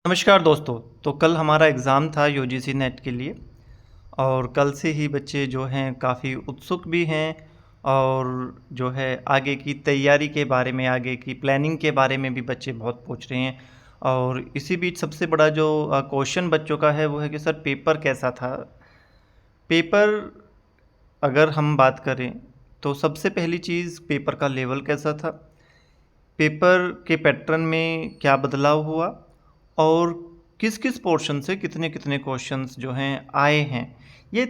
नमस्कार दोस्तों। तो कल हमारा एग्ज़ाम था यूजीसी नेट के लिए और कल से ही बच्चे जो हैं काफ़ी उत्सुक भी हैं और जो है आगे की तैयारी के बारे में, आगे की प्लानिंग के बारे में भी बच्चे बहुत पूछ रहे हैं। और इसी बीच सबसे बड़ा जो क्वेश्चन बच्चों का है वो है कि सर पेपर कैसा था? पेपर अगर हम बात करें तो सबसे पहली चीज़ पेपर का लेवल कैसा था? पेपर के पैटर्न में क्या बदलाव हुआ और किस-किस पोर्शन से कितने-कितने क्वेश्चंस जो हैं आए हैं। ये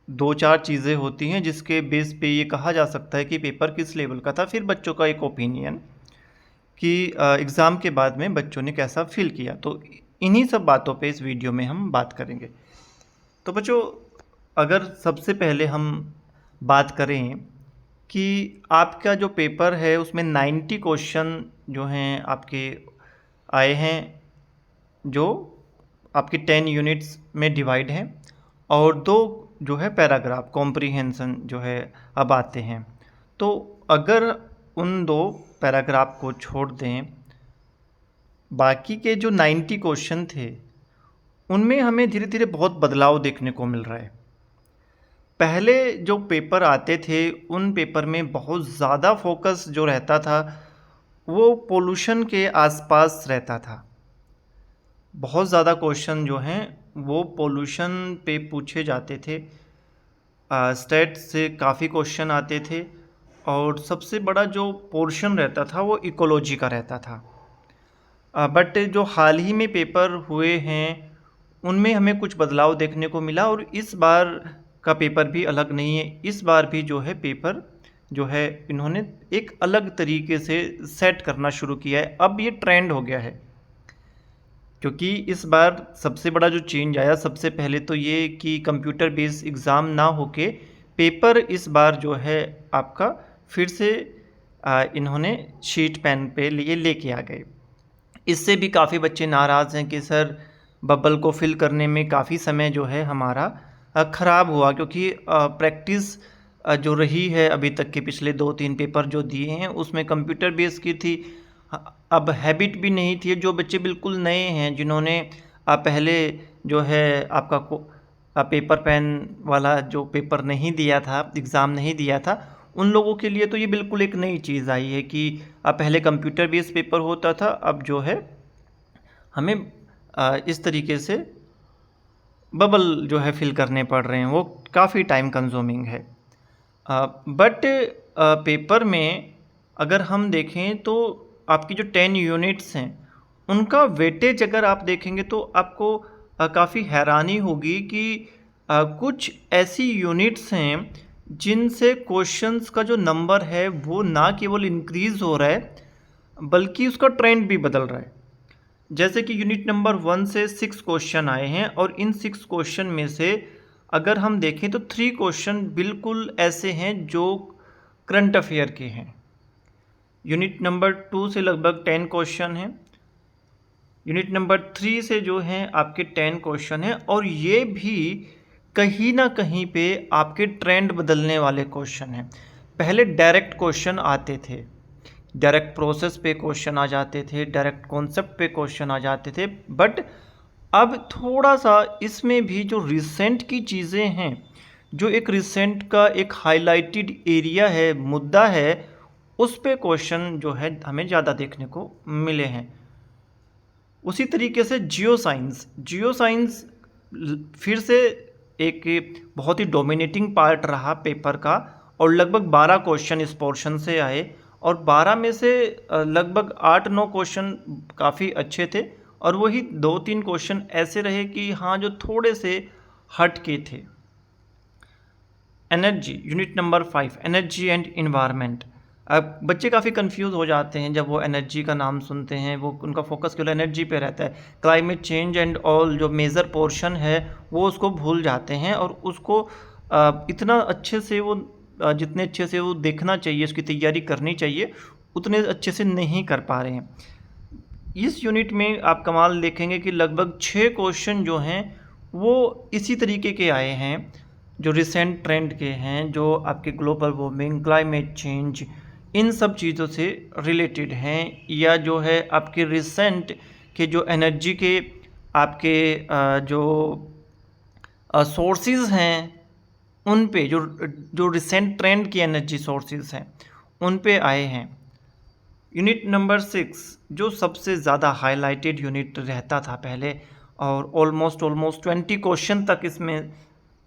2-4 चीज़ें होती हैं जिसके बेस पे ये कहा जा सकता है कि पेपर किस लेवल का था। फिर बच्चों का एक ओपिनियन कि एग्ज़ाम के बाद में बच्चों ने कैसा फ़ील किया। तो इन्हीं सब बातों पे इस वीडियो में हम बात करेंगे। तो बच्चों, अगर सबसे पहले हम बात करें कि आपका जो पेपर है उसमें 90 क्वेश्चन जो हैं आपके आए हैं, जो आपकी 10 यूनिट्स में डिवाइड हैं और 2 जो है पैराग्राफ कॉम्प्रिहेंशन जो है अब आते हैं। तो अगर उन 2 पैराग्राफ को छोड़ दें, बाकी के जो 90 क्वेश्चन थे उनमें हमें धीरे-धीरे बहुत बदलाव देखने को मिल रहा है। पहले जो पेपर आते थे उन पेपर में बहुत ज़्यादा फोकस जो रहता था वो पोल्यूशन के आसपास रहता था। बहुत ज़्यादा क्वेश्चन जो हैं वो पोल्यूशन पे पूछे जाते थे। स्टैट से काफ़ी क्वेश्चन आते थे और सबसे बड़ा जो पोर्शन रहता था वो इकोलॉजी का रहता था। बट जो हाल ही में पेपर हुए हैं उनमें हमें कुछ बदलाव देखने को मिला और इस बार का पेपर भी अलग नहीं है। इस बार भी जो है पेपर जो है इन्होंने एक अलग तरीके से सेट करना शुरू किया है। अब ये ट्रेंड हो गया है, क्योंकि इस बार सबसे बड़ा जो चेंज आया, सबसे पहले तो ये कि कंप्यूटर बेस्ड एग्ज़ाम ना होके पेपर इस बार जो है आपका फिर से इन्होंने शीट पेन पे लिए लेके आ गए। इससे भी काफ़ी बच्चे नाराज़ हैं कि सर बबल को फिल करने में काफ़ी समय जो है हमारा ख़राब हुआ, क्योंकि प्रैक्टिस जो रही है अभी तक के पिछले 2-3 पेपर जो दिए हैं उसमें कंप्यूटर बेस की थी। अब हैबिट भी नहीं थी। जो बच्चे बिल्कुल नए हैं जिन्होंने पहले जो है आपका पेपर पेन वाला जो पेपर नहीं दिया था, एग्ज़ाम नहीं दिया था, उन लोगों के लिए तो ये बिल्कुल एक नई चीज़ आई है कि पहले कंप्यूटर बेस्ड पेपर होता था, अब जो है हमें इस तरीके से बबल जो है फिल करने पड़ रहे हैं। वो काफ़ी टाइम कंज्यूमिंग है। बट पेपर में अगर हम देखें तो आपकी जो 10 यूनिट्स हैं उनका वेटेज अगर आप देखेंगे तो आपको काफ़ी हैरानी होगी कि कुछ ऐसी यूनिट्स हैं जिनसे क्वेश्चंस का जो नंबर है वो ना केवल इंक्रीज़ हो रहा है बल्कि उसका ट्रेंड भी बदल रहा है। जैसे कि यूनिट नंबर 1 से 6 क्वेश्चन आए हैं और इन 6 क्वेश्चन में से अगर हम देखें तो 3 क्वेश्चन बिल्कुल ऐसे हैं जो करंट अफेयर के हैं। यूनिट नंबर 2 से लगभग 10 क्वेश्चन हैं। यूनिट नंबर 3 से जो हैं आपके 10 क्वेश्चन हैं और ये भी कहीं ना कहीं पे आपके ट्रेंड बदलने वाले क्वेश्चन हैं। पहले डायरेक्ट क्वेश्चन आते थे, डायरेक्ट प्रोसेस पे क्वेश्चन आ जाते थे, डायरेक्ट कॉन्सेप्ट पे क्वेश्चन आ जाते थे, बट अब थोड़ा सा इसमें भी जो रिसेंट की चीज़ें हैं, जो एक रिसेंट का एक हाईलाइटेड एरिया है, मुद्दा है, उस पे क्वेश्चन जो है हमें ज़्यादा देखने को मिले हैं। उसी तरीके से जियो साइंस फिर से एक बहुत ही डोमिनेटिंग पार्ट रहा पेपर का और लगभग 12 क्वेश्चन इस पोर्शन से आए और 12 में से लगभग 8-9 क्वेश्चन काफ़ी अच्छे थे और वही 2-3 क्वेश्चन ऐसे रहे कि हाँ जो थोड़े से हट के थे। Energy unit number 5 energy and environment. अब बच्चे काफ़ी कंफ्यूज हो जाते हैं जब वो एनर्जी का नाम सुनते हैं, वो उनका फोकस केवल एनर्जी पे रहता है। क्लाइमेट चेंज एंड ऑल जो मेजर पोर्शन है वो उसको भूल जाते हैं और उसको इतना अच्छे से वो जितने अच्छे से वो देखना चाहिए, उसकी तैयारी करनी चाहिए, उतने अच्छे से नहीं कर पा रहे हैं। इस यूनिट में आप कमाल देखेंगे कि लगभग 6 क्वेश्चन जो हैं वो इसी तरीके के आए हैं, जो रिसेंट ट्रेंड के हैं, जो आपके ग्लोबल वार्मिंग, क्लाइमेट चेंज, इन सब चीज़ों से रिलेटेड हैं, या जो है आपके रिसेंट कि जो एनर्जी के आपके जो सोर्सेज हैं उन पे जो जो रिसेंट ट्रेंड की एनर्जी सोर्सेज हैं उन पे आए हैं। यूनिट नंबर 6 जो सबसे ज़्यादा हाईलाइटेड यूनिट रहता था पहले, और ऑलमोस्ट 20 क्वेश्चन तक इसमें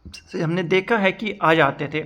से हमने देखा है कि आ जाते थे।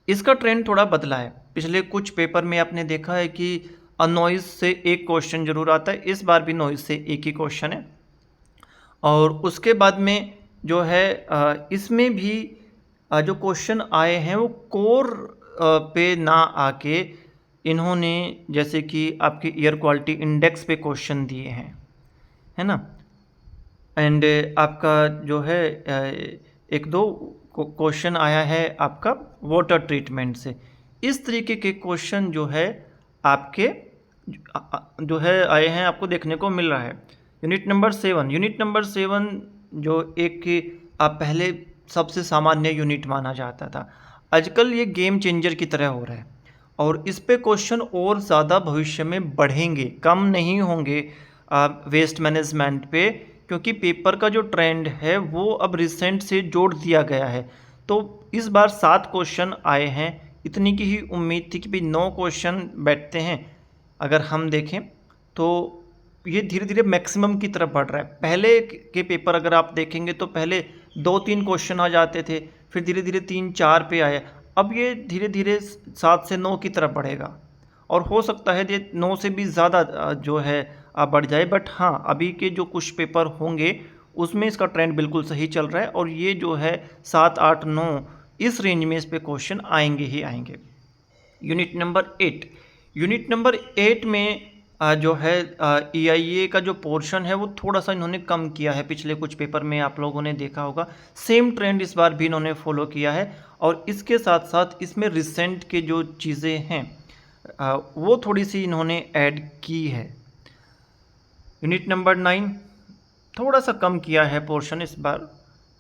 इसका ट्रेंड थोड़ा बदला है। पिछले कुछ पेपर में आपने देखा है कि नॉइज़ से एक क्वेश्चन जरूर आता है, इस बार भी नॉइज़ से एक ही क्वेश्चन है। और उसके बाद में जो है इसमें भी जो क्वेश्चन आए हैं वो कोर पे ना आके इन्होंने जैसे कि आपके एयर क्वालिटी इंडेक्स पे क्वेश्चन दिए हैं, है ना। एंड आपका जो है एक दो क्वेश्चन आया है आपका वाटर ट्रीटमेंट से। इस तरीके के क्वेश्चन जो है आपके जो है आए हैं, आपको देखने को मिल रहा है। यूनिट नंबर 7 जो एक आप पहले सबसे सामान्य यूनिट माना जाता था, आजकल ये गेम चेंजर की तरह हो रहा है और इस पे क्वेश्चन और ज़्यादा भविष्य में बढ़ेंगे, कम नहीं होंगे वेस्ट मैनेजमेंट पे, क्योंकि पेपर का जो ट्रेंड है वो अब रिसेंट से जोड़ दिया गया है। तो इस बार 7 क्वेश्चन आए हैं, इतनी की ही उम्मीद थी कि भाई 9 क्वेश्चन बैठते हैं। अगर हम देखें तो ये धीरे धीरे मैक्सिमम की तरफ बढ़ रहा है। पहले के पेपर अगर आप देखेंगे तो पहले 2-3 क्वेश्चन आ जाते थे, फिर धीरे धीरे 3-4 पे आए, अब ये धीरे धीरे 7 से 9 की तरफ बढ़ेगा और हो सकता है ये 9 से भी ज़्यादा जो है बढ़ जाए। बट हाँ, अभी के जो कुछ पेपर होंगे उसमें इसका ट्रेंड बिल्कुल सही चल रहा है और ये जो है 7, 8, 9 इस रेंज में इस पे क्वेश्चन आएंगे ही आएंगे। यूनिट नंबर 8 में जो है EIA का जो पोर्शन है वो थोड़ा सा इन्होंने कम किया है। पिछले कुछ पेपर में आप लोगों ने देखा होगा, सेम ट्रेंड इस बार भी इन्होंने फॉलो किया है और इसके साथ साथ इसमें रिसेंट के जो चीज़ें हैं वो थोड़ी सी इन्होंने ऐड की है। यूनिट नंबर 9 थोड़ा सा कम किया है पोर्शन इस बार,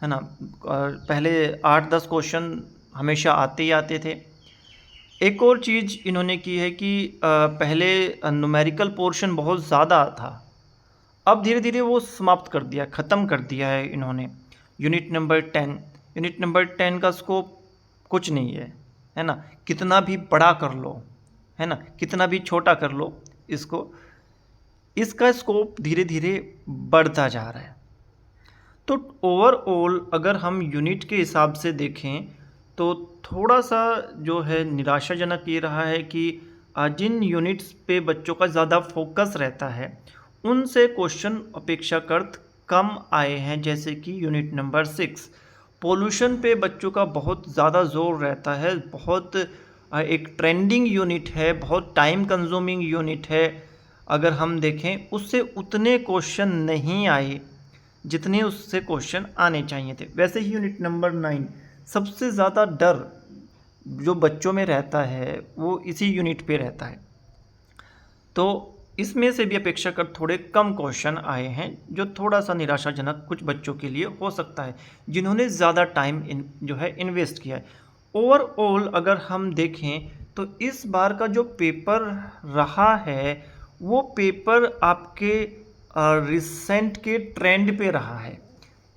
है ना। पहले 8-10 क्वेश्चन हमेशा आते ही आते थे। एक और चीज़ इन्होंने की है कि पहले न्यूमेरिकल पोर्शन बहुत ज़्यादा था, अब धीरे धीरे वो समाप्त कर दिया, ख़त्म कर दिया है इन्होंने। यूनिट नंबर 10 का स्कोप कुछ नहीं है ना। कितना भी बड़ा कर लो, है ना, कितना भी छोटा कर लो इसको, इसका स्कोप धीरे धीरे बढ़ता जा रहा है। तो ओवरऑल अगर हम यूनिट के हिसाब से देखें तो थोड़ा सा जो है निराशाजनक ये रहा है कि जिन यूनिट्स पे बच्चों का ज़्यादा फोकस रहता है उनसे क्वेश्चन अपेक्षाकृत कम आए हैं। जैसे कि यूनिट नंबर 6 पोल्यूशन पे बच्चों का बहुत ज़्यादा जोर रहता है, बहुत एक ट्रेंडिंग यूनिट है, बहुत टाइम कंज्यूमिंग यूनिट है। अगर हम देखें उससे उतने क्वेश्चन नहीं आए जितने उससे क्वेश्चन आने चाहिए थे। वैसे ही यूनिट नंबर 9 सबसे ज़्यादा डर जो बच्चों में रहता है वो इसी यूनिट पे रहता है, तो इसमें से भी अपेक्षाकृत थोड़े कम क्वेश्चन आए हैं, जो थोड़ा सा निराशाजनक कुछ बच्चों के लिए हो सकता है जिन्होंने ज़्यादा टाइम जो है इन्वेस्ट किया है। ओवरऑल अगर हम देखें तो इस बार का जो पेपर रहा है वो पेपर आपके रिसेंट के ट्रेंड पे रहा है।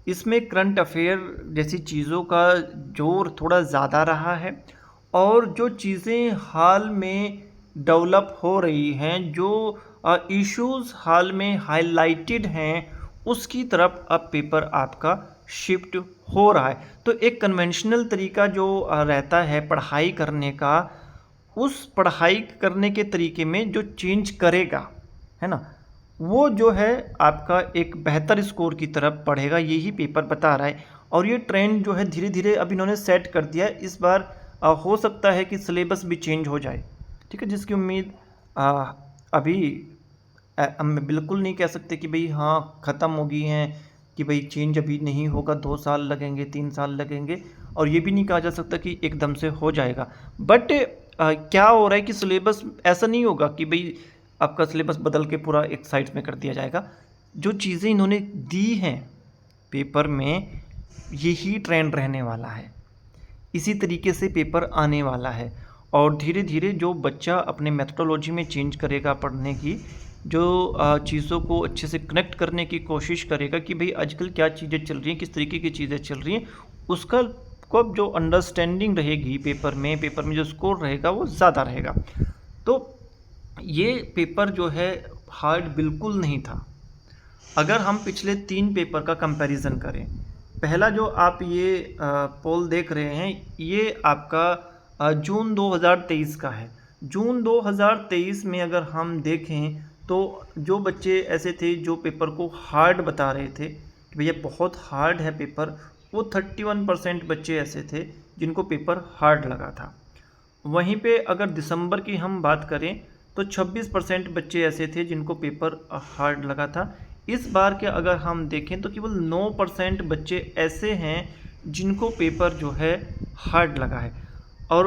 इसमें करंट अफेयर जैसी चीज़ों का जोर थोड़ा ज़्यादा रहा है और जो चीज़ें हाल में डेवलप हो रही हैं, जो इश्यूज़ हाल में हाइलाइटेड हैं, उसकी तरफ अब पेपर आपका शिफ्ट हो रहा है। तो एक कन्वेंशनल तरीका जो रहता है पढ़ाई करने का, उस पढ़ाई करने के तरीके में जो चेंज करेगा, है ना, वो जो है आपका एक बेहतर स्कोर की तरफ बढ़ेगा, यही पेपर बता रहा है। और ये ट्रेंड जो है धीरे धीरे अब इन्होंने सेट कर दिया है। इस बार हो सकता है कि सिलेबस भी चेंज हो जाए, ठीक है, जिसकी उम्मीद अभी हम बिल्कुल नहीं कह सकते कि भाई हाँ ख़त्म हो गई हैं, कि भाई चेंज अभी नहीं होगा, 2 साल लगेंगे, 3 साल लगेंगे, और ये भी नहीं कहा जा सकता कि एकदम से हो जाएगा। बट क्या हो रहा है कि सिलेबस ऐसा नहीं होगा कि भाई आपका सिलेबस बदल के पूरा एक साइड में कर दिया जाएगा। जो चीज़ें इन्होंने दी हैं पेपर में, यही ट्रेंड रहने वाला है, इसी तरीके से पेपर आने वाला है। और धीरे धीरे जो बच्चा अपने मेथोडोलॉजी में चेंज करेगा पढ़ने की, जो चीज़ों को अच्छे से कनेक्ट करने की कोशिश करेगा कि भाई आजकल क्या चीज़ें चल रही हैं, किस तरीके की चीज़ें चल रही हैं, उसका को जो अंडरस्टैंडिंग रहेगी पेपर में जो स्कोर रहेगा वो ज़्यादा रहेगा। तो ये पेपर जो है हार्ड बिल्कुल नहीं था। अगर हम पिछले 3 पेपर का कंपैरिजन करें, पहला जो आप ये पोल देख रहे हैं, ये आपका जून 2023 का है। जून 2023 में अगर हम देखें तो जो बच्चे ऐसे थे जो पेपर को हार्ड बता रहे थे कि भैया बहुत हार्ड है पेपर, वो 31% बच्चे ऐसे थे जिनको पेपर हार्ड लगा था। वहीं पे अगर दिसंबर की हम बात करें तो 26% बच्चे ऐसे थे जिनको पेपर हार्ड लगा था। इस बार के अगर हम देखें तो केवल 9% बच्चे ऐसे हैं जिनको पेपर जो है हार्ड लगा है, और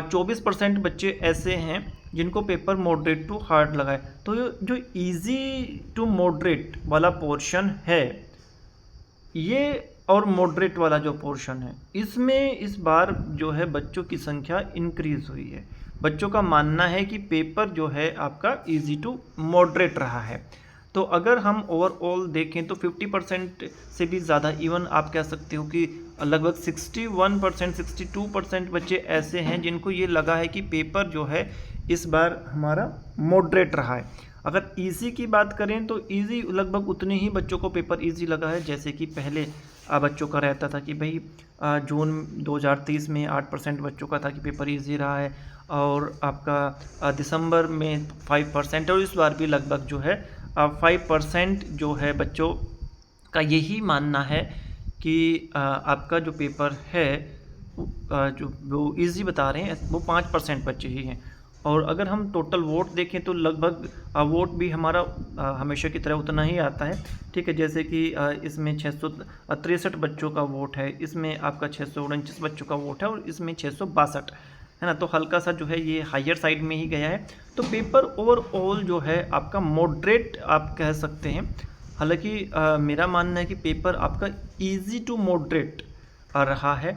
24% बच्चे ऐसे हैं जिनको पेपर मॉडरेट टू हार्ड लगा है। तो जो इजी टू मॉडरेट वाला पोर्शन है ये, और मॉडरेट वाला जो पोर्शन है, इसमें इस बार जो है बच्चों की संख्या इंक्रीज़ हुई है। बच्चों का मानना है कि पेपर जो है आपका इजी टू मॉडरेट रहा है। तो अगर हम ओवरऑल देखें तो 50% से भी ज़्यादा, इवन आप कह सकते हो कि लगभग 61% 62% बच्चे ऐसे हैं जिनको ये लगा है कि पेपर जो है इस बार हमारा मॉडरेट रहा है। अगर इजी की बात करें तो इजी लगभग उतने ही बच्चों को पेपर इजी लगा है जैसे कि पहले बच्चों का रहता था कि भाई जून 2023 में 8% बच्चों का था कि पेपर इजी रहा है, और आपका दिसंबर में 5%, और इस बार भी लगभग जो है 5% जो है बच्चों का यही मानना है कि आपका जो पेपर है जो वो इजी बता रहे हैं वो 5% बच्चे ही हैं। और अगर हम टोटल वोट देखें तो लगभग वोट भी हमारा हमेशा की तरह उतना ही आता है, ठीक है। जैसे कि इसमें 663 बच्चों का वोट है, इसमें आपका 649 बच्चों का वोट है, और इसमें 662 है ना। तो हल्का सा जो है ये हायर साइड में ही गया है। तो पेपर ओवरऑल जो है आपका मॉडरेट आप कह सकते हैं। हालांकि मेरा मानना है कि पेपर आपका इजी टू मॉडरेट रहा है।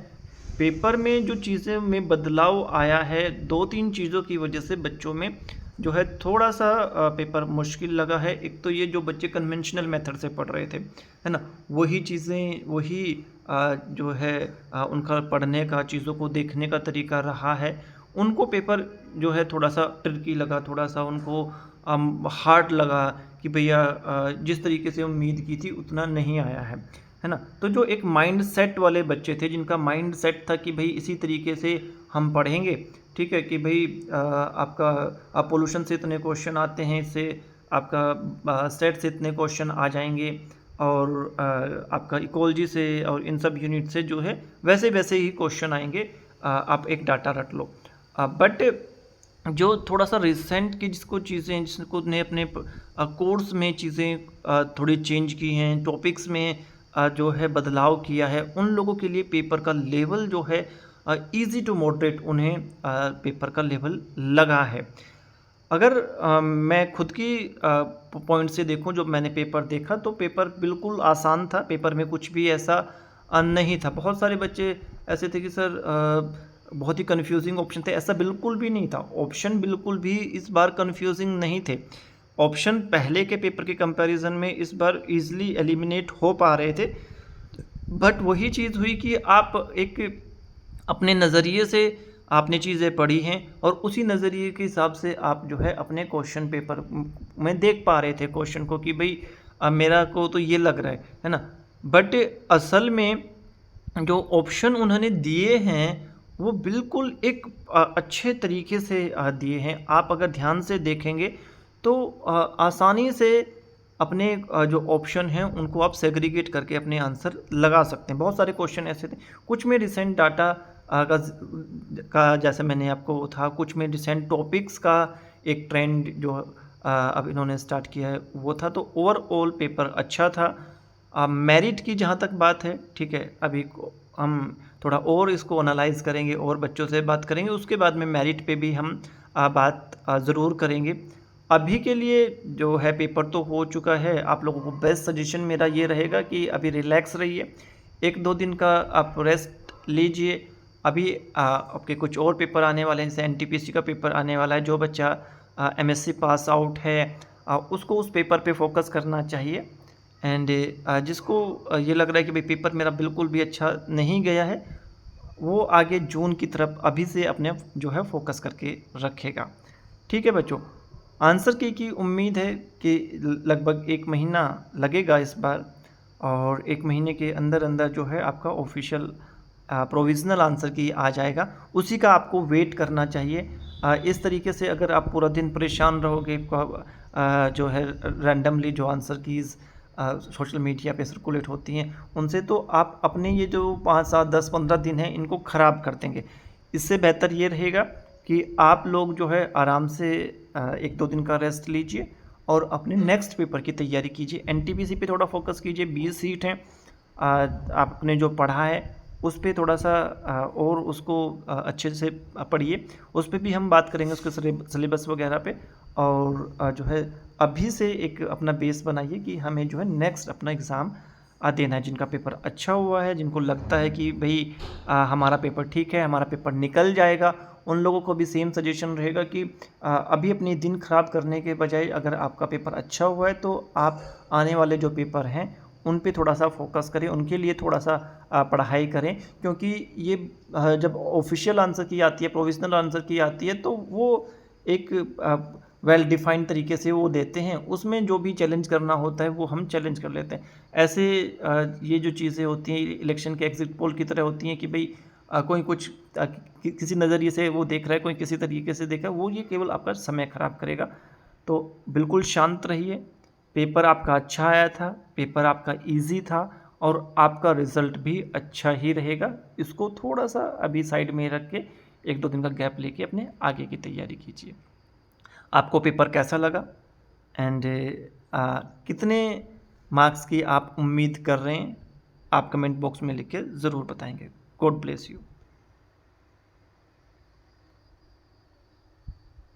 पेपर में जो चीज़ें में बदलाव आया है, 2-3 चीज़ों की वजह से बच्चों में जो है थोड़ा सा पेपर मुश्किल लगा है। एक तो ये जो बच्चे कन्वेंशनल मेथड से पढ़ रहे थे, है ना, वही चीज़ें वही जो है उनका पढ़ने का, चीज़ों को देखने का तरीका रहा है, उनको पेपर जो है थोड़ा सा ट्रिकी लगा, थोड़ा सा उनको हार्ड लगा कि भैया जिस तरीके से उम्मीद की थी उतना नहीं आया है ना। तो जो एक माइंड सेट वाले बच्चे थे जिनका माइंड सेट था कि भाई इसी तरीके से हम पढ़ेंगे, ठीक है, कि भाई आपका पोल्यूशन से इतने क्वेश्चन आते हैं, इससे आपका स्टेट से इतने क्वेश्चन आ जाएंगे, और आपका इकोलॉजी से और इन सब यूनिट से जो है वैसे वैसे ही क्वेश्चन आएंगे, आप एक डाटा रट लो। बट जो थोड़ा सा रिसेंट की जिसको चीज़ें जिसको ने अपने कोर्स में चीज़ें थोड़ी चेंज की हैं, टॉपिक्स में जो है बदलाव किया है, उन लोगों के लिए पेपर का लेवल जो है इजी टू मॉडरेट उन्हें पेपर का लेवल लगा है। अगर मैं खुद की पॉइंट से देखूं, जो मैंने पेपर देखा तो पेपर बिल्कुल आसान था। पेपर में कुछ भी ऐसा नहीं था। बहुत सारे बच्चे ऐसे थे कि सर बहुत ही कन्फ्यूजिंग ऑप्शन थे, ऐसा बिल्कुल भी नहीं था। ऑप्शन बिल्कुल भी इस बार कन्फ्यूजिंग नहीं थे। ऑप्शन पहले के पेपर के कंपैरिजन में इस बार इजीली एलिमिनेट हो पा रहे थे। बट वही चीज़ हुई कि आप एक अपने नज़रिए से आपने चीज़ें पढ़ी हैं, और उसी नज़रिए के हिसाब से आप जो है अपने क्वेश्चन पेपर में देख पा रहे थे क्वेश्चन को कि भाई मेरा को तो ये लग रहा है ना। बट असल में जो ऑप्शन उन्होंने दिए हैं वो बिल्कुल एक अच्छे तरीके से दिए हैं। आप अगर ध्यान से देखेंगे तो आसानी से अपने जो ऑप्शन हैं उनको आप सेग्रीगेट करके अपने आंसर लगा सकते हैं। बहुत सारे क्वेश्चन ऐसे थे, कुछ में रिसेंट डाटा का जैसे मैंने आपको था, कुछ में रिसेंट टॉपिक्स का एक ट्रेंड जो अब इन्होंने स्टार्ट किया है वो था। तो ओवरऑल पेपर अच्छा था। मेरिट की जहाँ तक बात है, ठीक है, अभी हम थोड़ा और इसको एनालाइज करेंगे और बच्चों से बात करेंगे, उसके बाद में मेरिट पे भी हम बात ज़रूर करेंगे। अभी के लिए जो है पेपर तो हो चुका है। आप लोगों को बेस्ट सजेशन मेरा ये रहेगा कि अभी रिलैक्स रहिए, 1-2 दिन का आप रेस्ट लीजिए। अभी आपके कुछ और पेपर आने वाले हैं, जैसे एनटीपीसी का पेपर आने वाला है। जो बच्चा एमएससी पास आउट है उसको उस पेपर पे फोकस करना चाहिए। एंड जिसको ये लग रहा है कि भाई पेपर मेरा बिल्कुल भी अच्छा नहीं गया है, वो आगे जून की तरफ अभी से अपने जो है फोकस करके रखेगा। ठीक है बच्चों, आंसर की उम्मीद है कि लगभग 1 महीना लगेगा इस बार, और 1 महीने के अंदर अंदर जो है आपका ऑफिशियल प्रोविज़नल आंसर की आ जाएगा, उसी का आपको वेट करना चाहिए। इस तरीके से अगर आप पूरा दिन परेशान रहोगे, जो है रैंडमली जो आंसर कीज़ सोशल मीडिया पे सर्कुलेट होती हैं, उनसे तो आप अपने ये जो 5, 7, 10, 15 दिन हैं इनको ख़राब कर देंगे। इससे बेहतर ये रहेगा कि आप लोग जो है आराम से 1-2 दिन का रेस्ट लीजिए और अपने नेक्स्ट पेपर की तैयारी कीजिए। एनटीपीसी पे थोड़ा फोकस कीजिए, 20 सीट हैं। आपने जो पढ़ा है उस पे थोड़ा सा और उसको अच्छे से पढ़िए। उस पे भी हम बात करेंगे, उसके सिलेबस वगैरह पे। और जो है अभी से एक अपना बेस बनाइए कि हमें जो है नेक्स्ट अपना एग्ज़ाम देना है। जिनका पेपर अच्छा हुआ है, जिनको लगता है कि भाई हमारा पेपर ठीक है, हमारा पेपर निकल जाएगा, उन लोगों को भी सेम सजेशन रहेगा कि अभी अपने दिन ख़राब करने के बजाय अगर आपका पेपर अच्छा हुआ है तो आप आने वाले जो पेपर हैं उन पे थोड़ा सा फोकस करें, उनके लिए थोड़ा सा पढ़ाई करें। क्योंकि ये जब ऑफिशियल आंसर की आती है, प्रोविज़नल आंसर की आती है, तो वो एक वेल डिफाइंड तरीके से वो देते हैं। उसमें जो भी चैलेंज करना होता है वो हम चैलेंज कर लेते हैं। ऐसे ये जो चीज़ें होती हैं इलेक्शन के एग्जिट पोल की तरह होती हैं कि भाई कोई कुछ किसी नज़रिए से वो देख रहा है, कोई किसी तरीके से देख रहा है, वो ये केवल आपका समय ख़राब करेगा। तो बिल्कुल शांत रहिए। पेपर आपका अच्छा आया था, पेपर आपका ईज़ी था और आपका रिज़ल्ट भी अच्छा ही रहेगा। इसको थोड़ा-सा अभी साइड में रख के 1-2 दिन का गैप लेके अपने आगे की तैयारी कीजिए। आपको पेपर कैसा लगा? एंड कितने मार्क्स की आप उम्मीद कर रहे हैं? आप कमेंट बॉक्स में लिख के ज़रूर बताएँगे। God bless you.